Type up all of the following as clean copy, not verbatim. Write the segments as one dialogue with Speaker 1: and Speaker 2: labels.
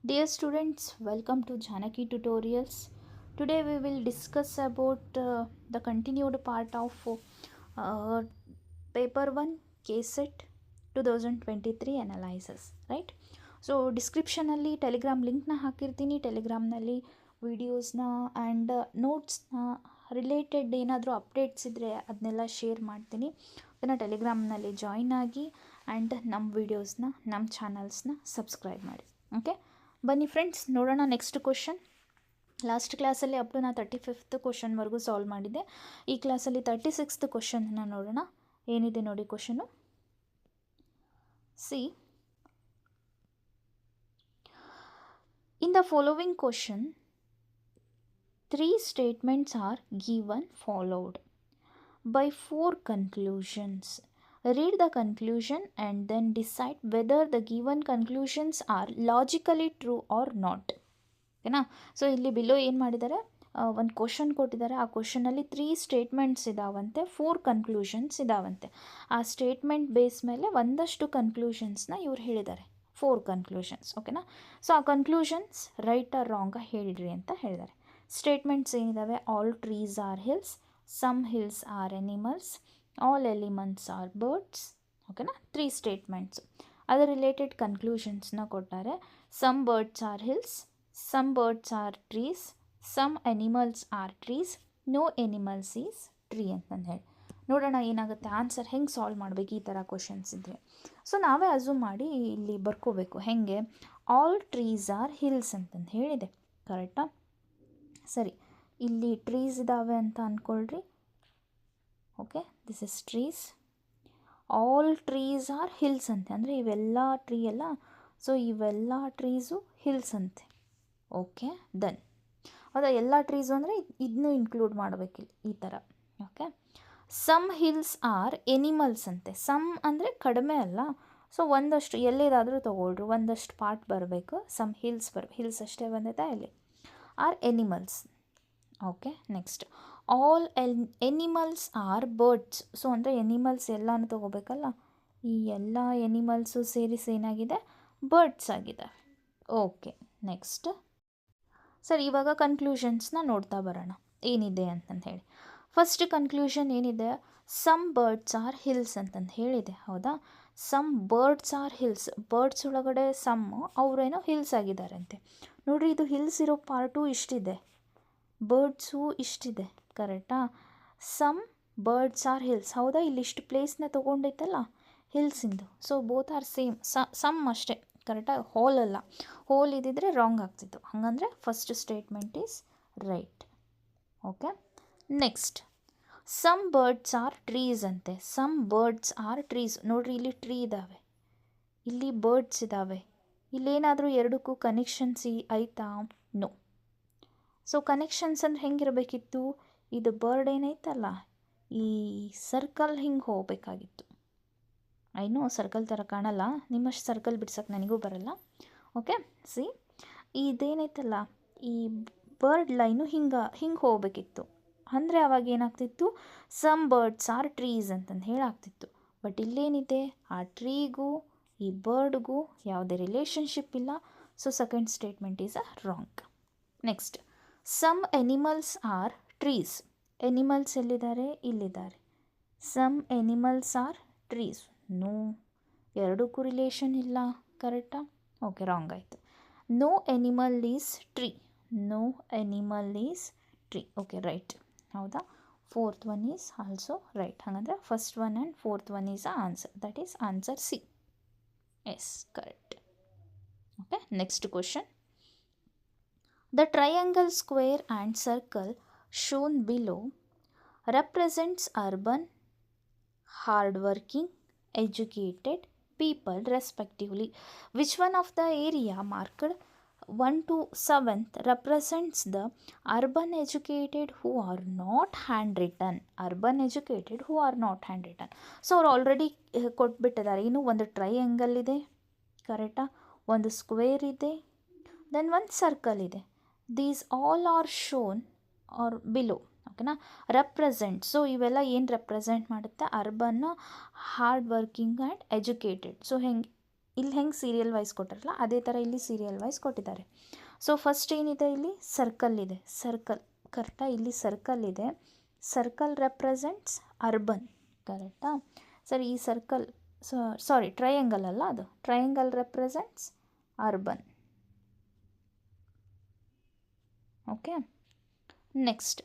Speaker 1: Dear students, welcome to Janaki Tutorials. Today we will discuss about the continued part of uh, paper 1 KSET 2023 analysis, right? So ಡಿಸ್ಕ್ರಿಪ್ಷನಲ್ಲಿ Telegram ಲಿಂಕ್ನ ಹಾಕಿರ್ತೀನಿ. ಟೆಲಿಗ್ರಾಮ್ನಲ್ಲಿ ವೀಡಿಯೋಸ್ನ and ನೋಟ್ಸ್ನ related ಏನಾದರೂ updates ಇದ್ದರೆ ಅದನ್ನೆಲ್ಲ share ಮಾಡ್ತೀನಿ. ಅದನ್ನು ಟೆಲಿಗ್ರಾಮ್ನಲ್ಲಿ ಜಾಯ್ನ್ ಆಗಿ ಆ್ಯಂಡ್ ನಮ್ಮ ವೀಡಿಯೋಸ್ನ ನಮ್ಮ ಚಾನಲ್ಸ್ನ ಸಬ್ಸ್ಕ್ರೈಬ್ ಮಾಡಿ. ಓಕೆ, ಬನ್ನಿ ಫ್ರೆಂಡ್ಸ್ ನೋಡೋಣ ನೆಕ್ಸ್ಟ್ ಕ್ವಶನ್. ಲಾಸ್ಟ್ ಕ್ಲಾಸಲ್ಲಿ ಅಪ್ ಟು ನಾ 35th ಕ್ವಶನ್ವರೆಗೂ ಸಾಲ್ವ್ ಮಾಡಿದ್ದೆ. ಈ ಕ್ಲಾಸಲ್ಲಿ 36th ಕ್ವಶನ್ನ ನೋಡೋಣ. ಏನಿದೆ ನೋಡಿ question. C, in the following question, 3 statements are given followed by 4 conclusions. Read the conclusion and then decide whether the given conclusions are logically true or not. ಓಕೆನಾ? So ಇಲ್ಲಿ below ಏನು ಮಾಡಿದ್ದಾರೆ, ಒಂದು ಕ್ವಶನ್ ಕೊಟ್ಟಿದ್ದಾರೆ. ಆ ಕ್ವಶನಲ್ಲಿ 3 ಸ್ಟೇಟ್ಮೆಂಟ್ಸ್ ಇದಾವಂತೆ, 4 ಕನ್ಕ್ಲೂಷನ್ಸ್ ಇದಾವಂತೆ. ಆ statement base ಮೇಲೆ ಒಂದಷ್ಟು ಕನ್ಕ್ಲೂಷನ್ಸ್ನ ಇವ್ರು ಹೇಳಿದ್ದಾರೆ, 4 ಕನ್ಕ್ಲೂಷನ್ಸ್. ಓಕೆನಾ? ಸೊ ಆ ಕನ್ಕ್ಲೂಷನ್ಸ್ ರೈಟ್ ಆರ್ ರಾಂಗ ಹೇಳಿಡ್ರಿ ಅಂತ ಹೇಳಿದ್ದಾರೆ. ಸ್ಟೇಟ್ಮೆಂಟ್ಸ್ ಏನಿದ್ದಾವೆ, all trees are hills, some hills are animals, all elements are birds. ಓಕೆನಾ? 3 ಸ್ಟೇಟ್ಮೆಂಟ್ಸು. ಅದರ ರಿಲೇಟೆಡ್ ಕನ್ಕ್ಲೂಷನ್ಸ್ನ ಕೊಟ್ಟಾರೆ. Some birds are hills, some birds are trees, some animals are trees, no animals is tree ಅಂತಂದು ಹೇಳಿ. ನೋಡೋಣ ಏನಾಗುತ್ತೆ, answer ಹೆಂಗೆ solve ಮಾಡಬೇಕು ಈ ಥರ ಕ್ವಶನ್ಸ್ ಇದ್ದರೆ. ಸೊ ನಾವೇ ಅಸ್ಯೂಮ್ ಮಾಡಿ ಇಲ್ಲಿ ಬರ್ಕೋಬೇಕು. ಹೆಂಗೆ, ಆಲ್ ಟ್ರೀಸ್ ಆರ್ ಹಿಲ್ಸ್ ಅಂತಂದು ಹೇಳಿದೆ, ಕರೆಕ್ಟಾ? ಸರಿ, ಇಲ್ಲಿ ಟ್ರೀಸ್ ಇದ್ದಾವೆ ಅಂತ ಅಂದ್ಕೊಳ್ರಿ. Okay, this is trees. All trees are hills ಅಂತೆ, ಅಂದರೆ ಇವೆಲ್ಲ ಟ್ರೀ ಎಲ್ಲ. ಸೊ ಇವೆಲ್ಲ ಟ್ರೀಸು ಹಿಲ್ಸ್ ಅಂತೆ. Okay, done. ಹೌದಾ, ಎಲ್ಲ ಟ್ರೀಸು ಅಂದರೆ ಇದನ್ನೂ ಇನ್ಕ್ಲೂಡ್ ಮಾಡಬೇಕಿಲ್ಲ ಈ ಥರ. Okay, some hills are animals ಅಂತೆ. ಸಮ್ ಅಂದರೆ ಕಡಿಮೆ ಅಲ್ಲ. ಸೊ ಒಂದಷ್ಟು ಎಲ್ಲಿದಾದರೂ ತೊಗೊಳ್ರಿ, ಒಂದಷ್ಟು ಪಾರ್ಟ್ ಬರಬೇಕು. ಸಮ್ ಹಿಲ್ಸ್ ಹಿಲ್ಸ್ ಅಷ್ಟೇ ಬಂದೈತಾ ಇಲ್ಲಿ. Are animals. Okay, next all animals are birds. So ಅಂದರೆ ಎನಿಮಲ್ಸ್ ಎಲ್ಲನೂ ತೊಗೋಬೇಕಲ್ಲ. ಈ ಎಲ್ಲ ಎನಿಮಲ್ಸು ಸೇರಿಸಿ ಏನಾಗಿದೆ, ಬರ್ಡ್ಸ್ ಆಗಿದೆ. Okay, next. ಸರಿ, ಇವಾಗ ಕನ್ಕ್ಲೂಷನ್ಸ್ನ ನೋಡ್ತಾ ಬರೋಣ ಏನಿದೆ ಅಂತಂದು ಹೇಳಿ. ಫಸ್ಟ್ ಕನ್ಕ್ಲೂಷನ್ ಏನಿದೆ, ಸಮ್ ಬರ್ಡ್ಸ್ ಆರ್ ಹಿಲ್ಸ್ ಅಂತಂದು ಹೇಳಿದೆ. ಹೌದಾ, some birds are hills. Birds ಒಳಗಡೆ ಸಮ್, ಅವರೇನೋ ಹಿಲ್ಸ್ ಆಗಿದ್ದಾರಂತೆ. ನೋಡಿರಿ, ಇದು ಹಿಲ್ಸ್ ಇರೋ ಪಾರ್ಟು ಇಷ್ಟಿದೆ, ಬರ್ಡ್ಸು ಇಷ್ಟಿದೆ, ಕರೆಕ್ಟಾ? Some birds are hills. ಹೌದಾ, ಇಲ್ಲಿಷ್ಟು ಪ್ಲೇಸ್ನ ತೊಗೊಂಡೈತಲ್ಲ ಹಿಲ್ಸಿಂದು. So both are same. Some ಅಷ್ಟೇ, ಕರೆಕ್ಟಾಗಿ ಹೋಲ್ ಅಲ್ಲ. ಹೋಲ್ ಇದ್ದಿದ್ರೆ ರಾಂಗ್ ಆಗ್ತಿತ್ತು. ಹಾಗಂದರೆ first statement is right. Okay, next some birds are trees ಅಂತೆ. Some birds are trees. ನೋಡ್ರಿ, ಇಲ್ಲಿ ಟ್ರೀ ಇದ್ದಾವೆ, ಇಲ್ಲಿ ಬರ್ಡ್ಸ್ ಇದ್ದಾವೆ. ಇಲ್ಲೇನಾದರೂ ಎರಡಕ್ಕೂ ಕನೆಕ್ಷನ್ಸ್ ಆಯಿತಾ? ನೋ. ಸೊ ಕನೆಕ್ಷನ್ಸ್ ಅಂದರೆ ಹೆಂಗಿರಬೇಕಿತ್ತು, ಇದು ಬರ್ಡ್ ಏನೈತಲ್ಲ, ಈ ಸರ್ಕಲ್ ಹಿಂಗೆ ಹೋಗಬೇಕಾಗಿತ್ತು. ಐನೋ ಸರ್ಕಲ್ ಥರ ಕಾಣಲ್ಲ, ನಿಮ್ಮಷ್ಟು ಸರ್ಕಲ್ ಬಿಡ್ಸೋಕ್ಕೆ ನನಗೂ ಬರಲ್ಲ. ಓಕೆ, ಸಿ, ಇದೇನೈತಲ್ಲ, ಈ ಬರ್ಡ್ ಲೈನು ಹಿಂಗೆ ಹೋಗಬೇಕಿತ್ತು. ಅಂದರೆ ಅವಾಗ ಏನಾಗ್ತಿತ್ತು, ಸಮ್ ಬರ್ಡ್ಸ್ ಆರ್ ಟ್ರೀಸ್ ಅಂತಂದು ಹೇಳಾಗ್ತಿತ್ತು. ಬಟ್ ಇಲ್ಲೇನಿದೆ, ಆ ಟ್ರೀಗೂ ಈ ಬರ್ಡ್ಗೂ ಯಾವುದೇ ರಿಲೇಷನ್ಶಿಪ್ ಇಲ್ಲ. So second statement is a wrong. Next, some animals are trees. Animals ಎಲ್ಲಿದ್ದಾರೆ, ಇಲ್ಲಿದ್ದಾರೆ. Some animals are trees. No, ಎರಡಕ್ಕೂ ರಿಲೇಷನ್ ಇಲ್ಲ, ಕರೆಕ್ಟಾ? ಓಕೆ, ರಾಂಗ್ ಆಯಿತು. No animal is tree. No animal is tree. Okay, right. ಹೌದಾ, fourth one is also right. ಹಾಗಂದರೆ first one and fourth one is a answer. That is answer C. Yes, correct. Okay, next question. The triangle, square and circle shown below represents urban, hardworking, educated people respectively. Which one of the area marked 1 to 7th represents the urban educated who are not handwritten? Urban educated who are not handwritten. So ಅವ್ರು already ಕೊಟ್ಬಿಟ್ಟಿದ್ದಾರೆ. ಇನ್ನು ಒಂದು triangle ಇದೆ, ಕರೆಕ್ಟಾ? ಒಂದು square ಇದೆ, then ಒಂದು circle ಇದೆ. These all are shown are below. ಓಕೆನಾ? ರೆಪ್ರೆಸೆಂಟ್. ಸೊ ಇವೆಲ್ಲ ಏನು ರೆಪ್ರೆಸೆಂಟ್ ಮಾಡುತ್ತೆ, urban, hard working and educated. So ಹೆಂಗೆ ಇಲ್ಲಿ ಹೆಂಗೆ ಸೀರಿಯಲ್ ವೈಸ್ ಕೊಟ್ಟಿರಲ್ಲ ಅದೇ ಥರ ಇಲ್ಲಿ ಸೀರಿಯಲ್ ವೈಸ್ ಕೊಟ್ಟಿದ್ದಾರೆ. ಸೊ ಫಸ್ಟ್ ಏನಿದೆ ಇಲ್ಲಿ ಸರ್ಕಲ್ ಇದೆ, ಸರ್ಕಲ್ ಕರೆಕ್ಟಾ, ಇಲ್ಲಿ ಸರ್ಕಲ್ ಇದೆ. ಸರ್ಕಲ್ ರೆಪ್ರೆಸೆಂಟ್ಸ್ ಅರ್ಬನ್, ಕರೆಕ್ಟಾ. ಸರಿ, ಈ ಸರ್ಕಲ್ ಸಾರಿ ಟ್ರಯಾಂಗಲ್ ಅಲ್ಲ, ಅದು triangle represents urban. Okay, next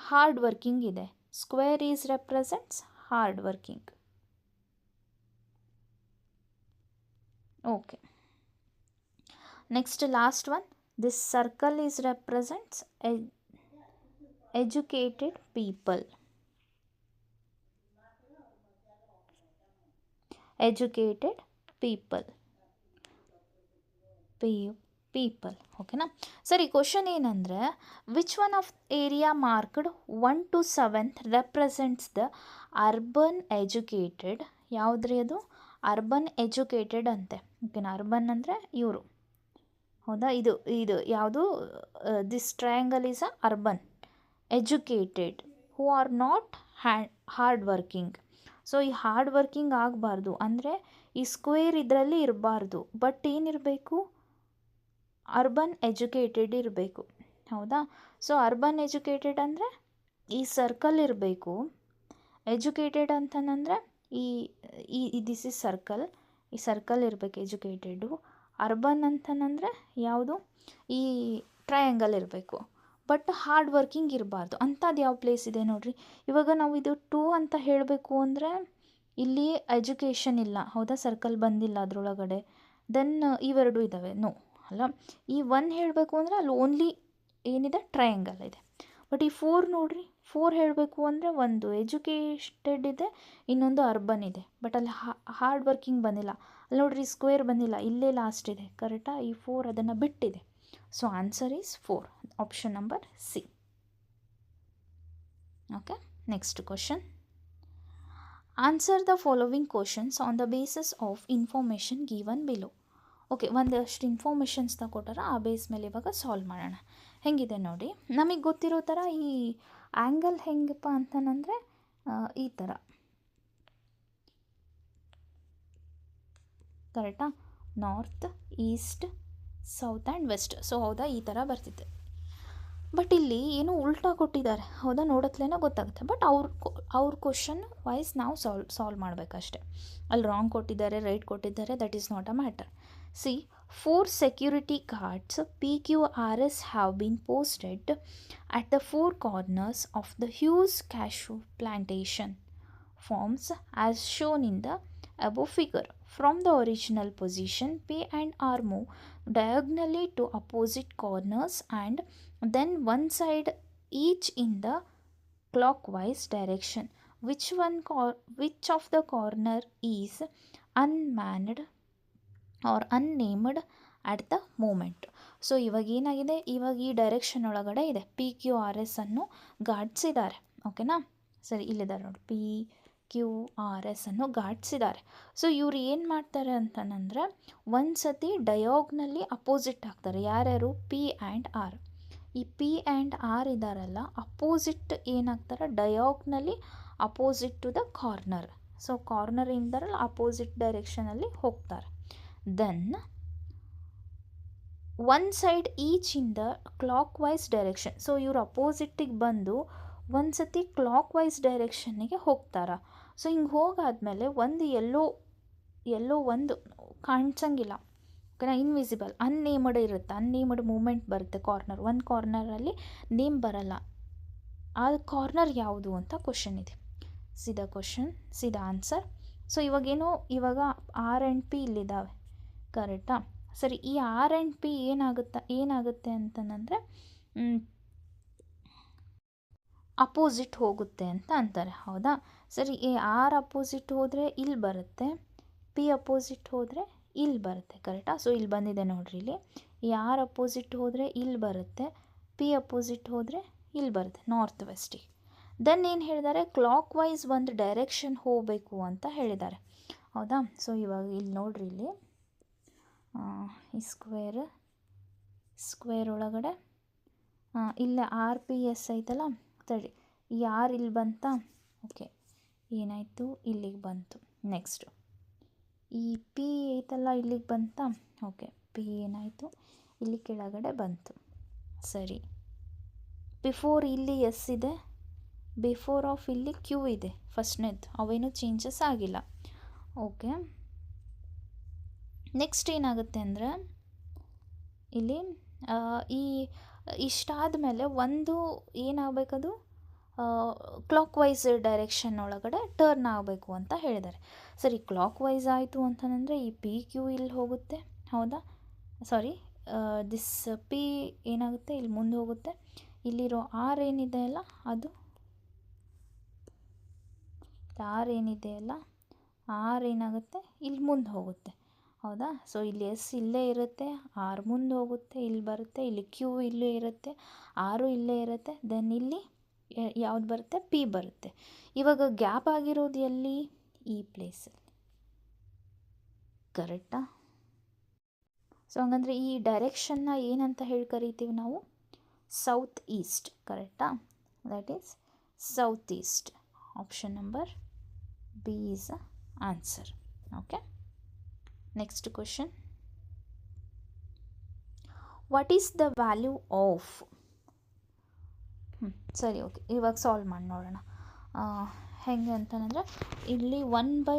Speaker 1: hard working ಇದೆ. Square is represents hard working. Okay, next last one, this circle is represents educated people. Educated people. People. ಓಕೆನಾ. ಸರಿ, question ಏನಂದರೆ which one of area marked 1 to 7th represents the urban educated. ಯಾವುದ್ರಿ ಅದು? Urban educated ಅಂತೆ. ಓಕೆನಾ, urban ಅಂದರೆ ಇವರು, ಹೌದಾ. ಇದು ಯಾವುದು? This triangle is a urban. Educated who are not hard working. So ಈ ಹಾರ್ಡ್ ವರ್ಕಿಂಗ್ ಆಗಬಾರ್ದು ಅಂದರೆ ಈ ಸ್ಕ್ವೇರ್ ಇದರಲ್ಲಿ ಇರಬಾರ್ದು, ಬಟ್ ಏನಿರಬೇಕು? ಅರ್ಬನ್ ಎಜುಕೇಟೆಡ್ ಇರಬೇಕು, ಹೌದಾ. ಸೊ ಅರ್ಬನ್ ಎಜುಕೇಟೆಡ್ ಅಂದರೆ ಈ ಸರ್ಕಲ್ ಇರಬೇಕು. ಎಜುಕೇಟೆಡ್ ಅಂತಂದರೆ ಈ ದಿಸ್ ಇಸ್ ಸರ್ಕಲ್, ಈ ಸರ್ಕಲ್ ಇರಬೇಕು ಎಜುಕೇಟೆಡು. ಅರ್ಬನ್ ಅಂತಂದರೆ ಯಾವುದು? ಈ ಟ್ರಯಾಂಗಲ್ ಇರಬೇಕು, ಬಟ್ ಹಾರ್ಡ್ ವರ್ಕಿಂಗ್ ಇರಬಾರ್ದು. ಅಂಥದ್ದು ಯಾವ ಪ್ಲೇಸ್ ಇದೆ ನೋಡಿರಿ. ಇವಾಗ ನಾವು ಇದು 2 ಅಂತ ಹೇಳಬೇಕು ಅಂದರೆ ಇಲ್ಲಿ ಎಜುಕೇಷನ್ ಇಲ್ಲ, ಹೌದಾ, ಸರ್ಕಲ್ ಬಂದಿಲ್ಲ ಅದರೊಳಗಡೆ. ದೆನ್ ಇವೆರಡು ಇದ್ದಾವೆ, ನೋ ಅಲ್ಲ. ಈ 1 ಹೇಳಬೇಕು ಅಂದರೆ ಅಲ್ಲಿ ಓನ್ಲಿ ಏನಿದೆ? ಟ್ರಯಾಂಗಲ್ ಇದೆ. ಬಟ್ ಈ 4 ನೋಡಿರಿ, 4 ಹೇಳಬೇಕು ಅಂದರೆ ಒಂದು ಎಜುಕೇಟೆಡ್ ಇದೆ, ಇನ್ನೊಂದು ಅರ್ಬನ್ ಇದೆ. ಬಟ್ ಅಲ್ಲಿ ಹಾರ್ಡ್ ವರ್ಕಿಂಗ್ ಬಂದಿಲ್ಲ. ಅಲ್ಲಿ ನೋಡಿರಿ ಸ್ಕ್ವೇರ್ ಬಂದಿಲ್ಲ, ಇಲ್ಲೇ ಲಾಸ್ಟ್ ಇದೆ, ಕರೆಕ್ಟಾ. ಈ 4 ಅದನ್ನು ಬಿಟ್ಟಿದೆ. So answer is 4, option number C. Okay, next question. Answer the following questions on the basis of information given below. Okay, ಒಂದಷ್ಟು ಇನ್ಫಾರ್ಮೇಷನ್ಸ್ ತಗೊಟ್ಟಾರ, ಆ ಬೇಸ್ ಮೇಲೆ ಇವಾಗ ಸಾಲ್ವ್ ಮಾಡೋಣ. ಹೆಂಗಿದೆ ನೋಡಿ, ನಮಗೆ ಗೊತ್ತಿರೋ ಥರ ಈ ಆ್ಯಂಗಲ್ ಹೆಂಗಪ್ಪ ಅಂತಂದರೆ ಈ ಥರ, ಕರೆಕ್ಟಾ. North, east, south and west. So ಹೌದಾ, ಈ ಥರ ಬರ್ತಿದೆ. ಬಟ್ ಇಲ್ಲಿ ಏನೋ ಉಲ್ಟಾ ಕೊಟ್ಟಿದ್ದಾರೆ, ಹೌದಾ, ನೋಡತ್ಲೇನೋ ಗೊತ್ತಾಗುತ್ತೆ. ಬಟ್ ಅವ್ರ ಕ್ವಶನ್ ವೈಸ್ ನಾವು ಸಾಲ್ವ್ ಮಾಡಬೇಕಷ್ಟೆ. ಅಲ್ಲಿ ರಾಂಗ್ ಕೊಟ್ಟಿದ್ದಾರೆ, ರೈಟ್ ಕೊಟ್ಟಿದ್ದಾರೆ, that is not a matter. C, 4 security guards PQRS have been posted at the 4 corners of the huge cashew plantation farms as shown in the above figure. From the original position, P and R move diagonally to opposite corners and then one side each in the clockwise direction. Which of the corner is unmanned or unnamed at the moment? So ಇವಾಗ ಏನಾಗಿದೆ, ಇವಾಗ ಈ direction ಒಳಗಡೆ ಇದೆ, PQRS ಅನ್ನು guards ಇದ್ದಾರೆ. ಓಕೆನಾ. ಸರಿ, ಇಲ್ಲಿದ್ದಾರೆ ನೋಡಿ, PQRS ಅನ್ನು ಗಾರ್ಡ್ಸ್ ಇದ್ದಾರೆ. ಸೊ ಇವ್ರು ಏನು ಮಾಡ್ತಾರೆ ಅಂತಂದರೆ ಒಂದು ಸತಿ ಡಯಾಗ್ನಲ್ಲಿ ಅಪೋಸಿಟ್ ಆಗ್ತಾರೆ. ಯಾರ್ಯಾರು? P and R. ಈ P ಆ್ಯಂಡ್ R ಇದ್ದಾರಲ್ಲ, ಅಪೋಸಿಟ್ ಏನಾಗ್ತಾರೆ? ಡಯಾಗ್ನಲ್ಲಿ opposite to the corner. So corner ಇಂದರಲ್ಲ ಅಪೋಸಿಟ್ ಡೈರೆಕ್ಷನಲ್ಲಿ ಹೋಗ್ತಾರೆ. Then one side each in the clockwise direction. So ಇವರು ಅಪೋಸಿಟ್ಟಿಗೆ ಬಂದು ಒಂದು ಸತಿ ಕ್ಲಾಕ್ ವೈಸ್ ಡೈರೆಕ್ಷನ್ನಿಗೆ ಹೋಗ್ತಾರೆ. ಸೊ ಹಿಂಗೆ ಹೋಗಾದ್ಮೇಲೆ ಒಂದು ಎಲ್ಲೋ ಒಂದು ಕಾಣಿಸಂಗಿಲ್ಲ, ಓಕೆನಾ, ಇನ್ವಿಸಿಬಲ್, ಅನ್ನೇಮಡ್ ಇರುತ್ತೆ, ಅನ್ನೇಮಡ್ ಮೂಮೆಂಟ್ ಬರುತ್ತೆ ಕಾರ್ನರ್. ಒಂದು ಕಾರ್ನರಲ್ಲಿ ನೇಮ್ ಬರಲ್ಲ. ಆ ಕಾರ್ನರ್ ಯಾವುದು ಅಂತ ಕ್ವಶನ್ ಇದೆ. ಸೀದಾ ಕ್ವಶನ್, ಸೀದಾ ಆನ್ಸರ್. ಸೊ ಇವಾಗ R ಆ್ಯಂಡ್ P ಇಲ್ಲಿದ್ದಾವೆ, ಕರೆಕ್ಟಾ. ಸರಿ, ಈ R ಆ್ಯಂಡ್ P ಏನಾಗುತ್ತೆ ಅಂತಂದರೆ ಅಪೋಸಿಟ್ ಹೋಗುತ್ತೆ ಅಂತ ಅಂತಾರೆ, ಹೌದಾ. ಸರಿ, ಈ R ಅಪೋಸಿಟ್ ಹೋದರೆ ಇಲ್ಲಿ ಬರುತ್ತೆ, P ಅಪೋಸಿಟ್ ಹೋದರೆ ಇಲ್ಲಿ ಬರುತ್ತೆ, ಕರೆಕ್ಟಾ. ಸೊ ಇಲ್ಲಿ ಬಂದಿದೆ ನೋಡ್ರಿ, ಇಲ್ಲಿ ಈ R ಅಪೋಸಿಟ್ ಹೋದರೆ ಇಲ್ಲಿ ಬರುತ್ತೆ, P ಅಪೋಸಿಟ್ ಹೋದರೆ ಇಲ್ಲಿ ಬರುತ್ತೆ, ನಾರ್ತ್ ವೆಸ್ಟಿಗೆ. ದೆನ್ ಏನು ಹೇಳಿದ್ದಾರೆ? ಕ್ಲಾಕ್ ವೈಸ್ ಒಂದು ಡೈರೆಕ್ಷನ್ ಹೋಗಬೇಕು ಅಂತ ಹೇಳಿದ್ದಾರೆ, ಹೌದಾ. ಸೊ ಇವಾಗ ಇಲ್ಲಿ ನೋಡ್ರಿ, ಇಲ್ಲಿ ಈ ಸ್ಕ್ವೇರ್ ಒಳಗಡೆ ಇಲ್ಲೇ RPS ಐತಲ್ಲ, ತಡಿ, ಈ R ಇಲ್ಲಿ ಬಂತಾ? ಓಕೆ, ಏನಾಯಿತು, ಇಲ್ಲಿಗೆ ಬಂತು. ನೆಕ್ಸ್ಟು ಈ ಪಿ ಐತಲ್ಲ ಇಲ್ಲಿಗೆ ಬಂತಾ? ಓಕೆ, ಪಿ ಏನಾಯಿತು ಇಲ್ಲಿ ಕೆಳಗಡೆ ಬಂತು. ಸರಿ, ಬಿಫೋರ್ ಇಲ್ಲಿ ಎಸ್ ಇದೆ, ಬಿಫೋರ್ ಆಫ್ ಇಲ್ಲಿ ಕ್ಯೂ ಇದೆ ಫಸ್ಟ್ನೇದು, ಅವೇನು ಚೇಂಜಸ್ ಆಗಿಲ್ಲ. ಓಕೆ, ನೆಕ್ಸ್ಟ್ ಏನಾಗುತ್ತೆ ಅಂದರೆ ಇಲ್ಲಿ ಈ ಇಷ್ಟಾದ ಮೇಲೆ ಒಂದು ಏನಾಗಬೇಕದು ಕ್ಲಾಕ್ ವೈಸ್ ಡೈರೆಕ್ಷನ್ ಒಳಗಡೆ ಟರ್ನ್ ಆಗಬೇಕು ಅಂತ ಹೇಳಿದ್ದಾರೆ. ಸರಿ, ಕ್ಲಾಕ್ ವೈಸ್ ಆಯಿತು ಅಂತಂದರೆ ಈ ಪಿ ಕ್ಯೂ ಇಲ್ಲಿ ಹೋಗುತ್ತೆ, ಹೌದಾ? ಸಾರಿ, ದಿಸ್ ಪಿ ಏನಾಗುತ್ತೆ ಇಲ್ಲಿ ಮುಂದೆ ಹೋಗುತ್ತೆ. ಇಲ್ಲಿರೋ ಆರ್ ಏನಿದೆ ಅಲ್ಲ ಅದು ಆರ್ ಏನಿದೆ ಅಲ್ಲ ಆರ್ ಏನಾಗುತ್ತೆ ಇಲ್ಲಿ ಮುಂದೆ ಹೋಗುತ್ತೆ, ಹೌದಾ? ಸೊ ಇಲ್ಲಿ ಎಸ್ ಇಲ್ಲೇ ಇರುತ್ತೆ, ಆರ್ ಮುಂದೆ ಹೋಗುತ್ತೆ, ಇಲ್ಲಿ ಬರುತ್ತೆ, ಇಲ್ಲಿ ಕ್ಯೂ ಇಲ್ಲೇ ಇರುತ್ತೆ, ಆರು ಇಲ್ಲೇ ಇರುತ್ತೆ, ದೆನ್ ಇಲ್ಲಿ ಯಾವ್ದು ಬರುತ್ತೆ? ಪಿ ಬರುತ್ತೆ. ಇವಾಗ ಗ್ಯಾಪ್ ಆಗಿರೋದು ಎಲ್ಲಿ? ಈ ಪ್ಲೇಸಲ್ಲಿ, ಕರೆಕ್ಟಾ? ಸೊ ಹಂಗಂದರೆ ಈ ಡೈರೆಕ್ಷನ್ನ ಏನಂತ ಹೇಳಿ ಕರಿತೀವಿ ನಾವು? ಸೌತ್ ಈಸ್ಟ್, ಕರೆಕ್ಟಾ? That is south East. Option number B is a answer. Okay, next question. What is the value of? ಸರಿ, ಓಕೆ, ಇವಾಗ ಸಾಲ್ವ್ ಮಾಡಿ ನೋಡೋಣ. ಹೆಂಗೆ ಅಂತಂದರೆ ಇಲ್ಲಿ 1/2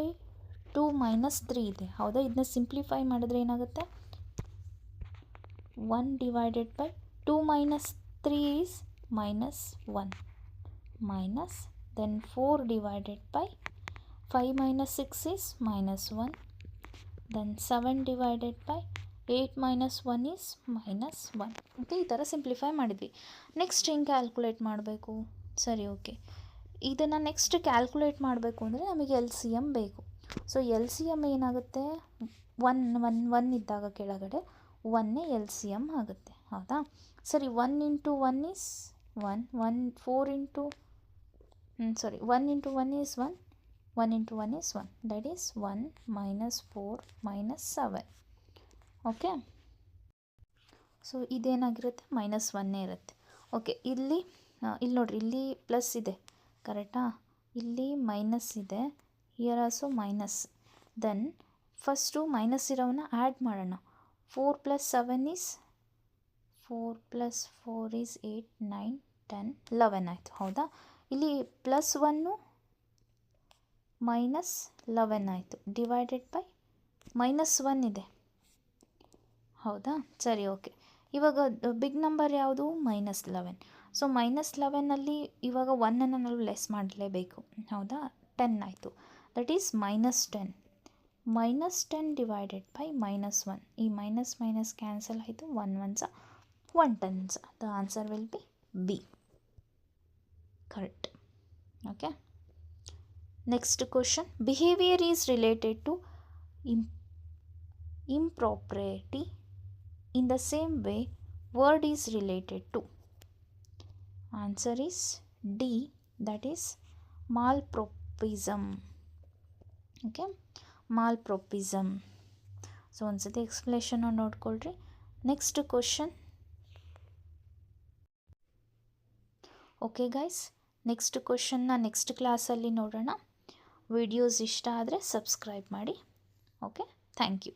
Speaker 1: - 3 ಇದೆ, ಹೌದಾ? ಇದನ್ನ ಸಿಂಪ್ಲಿಫೈ ಮಾಡಿದ್ರೆ ಏನಾಗುತ್ತೆ? 1 / 2 - 3 is -1 minus, then 4 / 5 - 6 is -1, then 7 / 8 - 1 is -1. Okay, ಈ ಥರ ಸಿಂಪ್ಲಿಫೈ ಮಾಡಿದ್ವಿ. ನೆಕ್ಸ್ಟ್ ಹೆಂಗೆ ಕ್ಯಾಲ್ಕುಲೇಟ್ ಮಾಡಬೇಕು? ಸರಿ, ಓಕೆ, ಇದನ್ನು ನೆಕ್ಸ್ಟ್ ಕ್ಯಾಲ್ಕುಲೇಟ್ ಮಾಡಬೇಕು ಅಂದರೆ ನಮಗೆ ಎಲ್ ಸಿ ಎಮ್ ಬೇಕು. ಸೊ ಎಲ್ ಸಿ ಎಮ್ ಏನಾಗುತ್ತೆ? 1 ಇದ್ದಾಗ ಕೆಳಗಡೆ 1 ಎಲ್ ಸಿ ಎಮ್ ಆಗುತ್ತೆ, ಹೌದಾ? ಸರಿ, 1 × 1 is 1, 1 × 1 is 1, 1 × 1 is 1, that is 1 - 4 - 7. Okay, so ಇದೇನಾಗಿರುತ್ತೆ? -1 ಇರುತ್ತೆ. ಓಕೆ, ಇಲ್ಲಿ ನೋಡಿರಿ, ಇಲ್ಲಿ ಪ್ಲಸ್ ಇದೆ, ಕರೆಕ್ಟಾ? ಇಲ್ಲಿ ಮೈನಸ್ ಇದೆ, here also minus. Then first minus ಇರೋವನ್ನ ಆ್ಯಡ್ ಮಾಡೋಣ. 4 + 7 ಈಸ್ 4 + 4 ಈಸ್ 8, 9, 10, 11 ಆಯಿತು, ಹೌದಾ? ಇಲ್ಲಿ +1 -11 ಆಯಿತು, ಡಿವೈಡೆಡ್ ಬೈ -1 ಇದೆ, ಹೌದಾ? ಸರಿ, ಓಕೆ, ಇವಾಗ ಬಿಗ್ ನಂಬರ್ ಯಾವುದು? -11. ಸೊ -11ಅಲ್ಲಿ ಇವಾಗ 1ಅನ್ನು ನಾವು ಲೆಸ್ ಮಾಡಲೇಬೇಕು, ಹೌದಾ? 10 ಆಯಿತು, ದಟ್ ಈಸ್ -10. -10 ಡಿವೈಡೆಡ್ ಬೈ -1, ಈ ಮೈನಸ್ ಕ್ಯಾನ್ಸಲ್ ಆಯಿತು, 1 1s 1 10s. The answer will be B, correct. Okay, next question. Behaviour is related to impropriety in the same way word is related to. Answer is D, that is malpropism. Okay, malpropism. So ಒಂದ್ಸತಿ explanation ನೋಡ್ಕೊಳ್ರಿ. Next question. Okay guys, ನೆಕ್ಸ್ಟ್ ಕ್ವಶನ್ನ next ಕ್ಲಾಸಲ್ಲಿ ನೋಡೋಣ. Videos ಇಷ್ಟ ಆದರೆ subscribe ಮಾಡಿ. Okay, thank you.